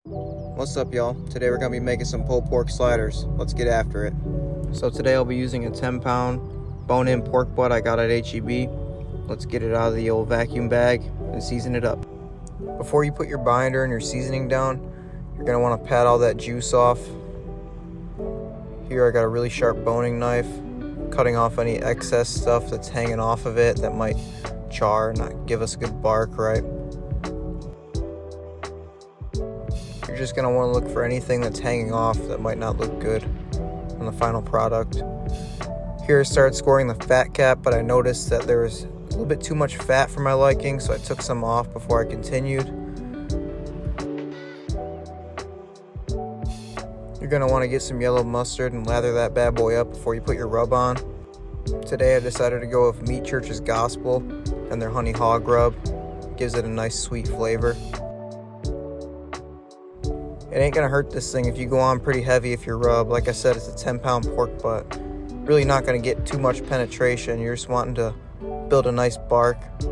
What's up, y'all? Today we're gonna be making some pulled pork sliders. Let's get after it. So today I'll be using a 10-pound bone-in pork butt I got at HEB. Let's get it out of the old vacuum bag and season it up. Before you put your binder and your seasoning down, you're gonna want to pat all that juice off. Here I got a really sharp boning knife, cutting off any excess stuff that's hanging off of it that might char and not give us a good bark, right? You're just going to want to look for anything that's hanging off that might not look good on the final product. Here I started scoring the fat cap, but I noticed that there was a little bit too much fat for my liking, so I took some off before I continued. You're going to want to get some yellow mustard and lather that bad boy up before you put your rub on. Today I decided to go with Meat Church's Gospel and their honey hog rub. Gives it a nice sweet flavor. It ain't gonna hurt this thing if you go on pretty heavy if you rub. Like I said, it's a 10-pound pork butt. Really not gonna get too much penetration. You're just wanting to build a nice bark. You're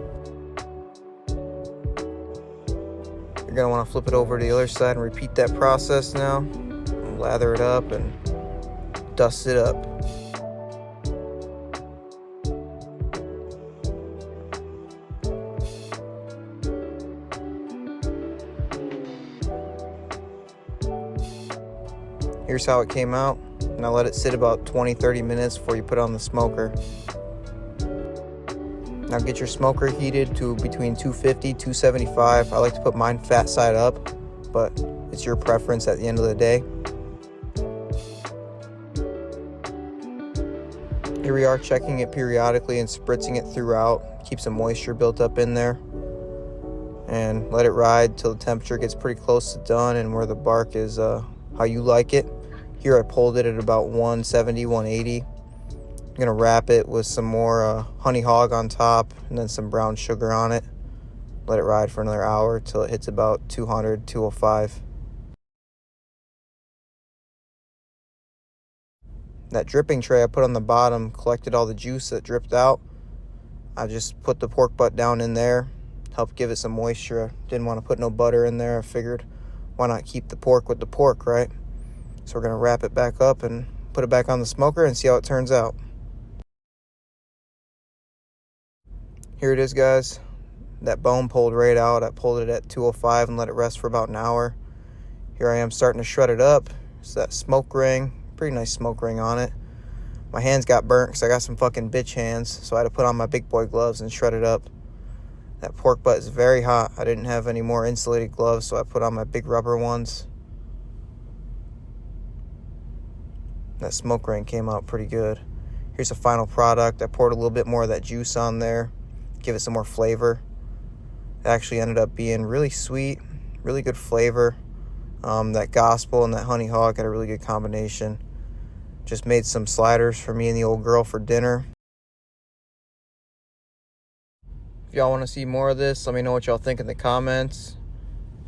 gonna wanna flip it over to the other side and repeat that process now. Lather it up and dust it up. Here's how it came out. Now let it sit about 20-30 minutes before you put it on the smoker. Now get your smoker heated to between 250, 275. I like to put mine fat side up, but it's your preference at the end of the day. Here we are checking it periodically and spritzing it throughout. Keep some moisture built up in there. And let it ride till the temperature gets pretty close to done and where the bark is how you like it. Here I pulled it at about 170, 180. I'm gonna wrap it with some more honey hog on top and then some brown sugar on it. Let it ride for another hour till it hits about 200, 205. That dripping tray I put on the bottom collected all the juice that dripped out. I just put the pork butt down in there, helped give it some moisture. I didn't want to put no butter in there. I figured, why not keep the pork with the pork, right? So we're going to wrap it back up and put it back on the smoker and see how it turns out. Here it is, guys. That bone pulled right out. I pulled it at 205 and let it rest for about an hour. Here I am starting to shred it up. It's that smoke ring. Pretty nice smoke ring on it. My hands got burnt because I got some fucking bitch hands, so I had to put on my big boy gloves and shred it up. That pork butt is very hot. I didn't have any more insulated gloves, so I put on my big rubber ones. That smoke ring came out pretty good. Here's the final product. I poured a little bit more of that juice on there, give it some more flavor. It actually ended up being really sweet, really good flavor. That Gospel and that honey hog had a really good combination. Just made some sliders for me and the old girl for dinner. If y'all want to see more of this, let me know what y'all think in the comments.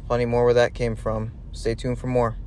Plenty more where that came from. Stay tuned for more.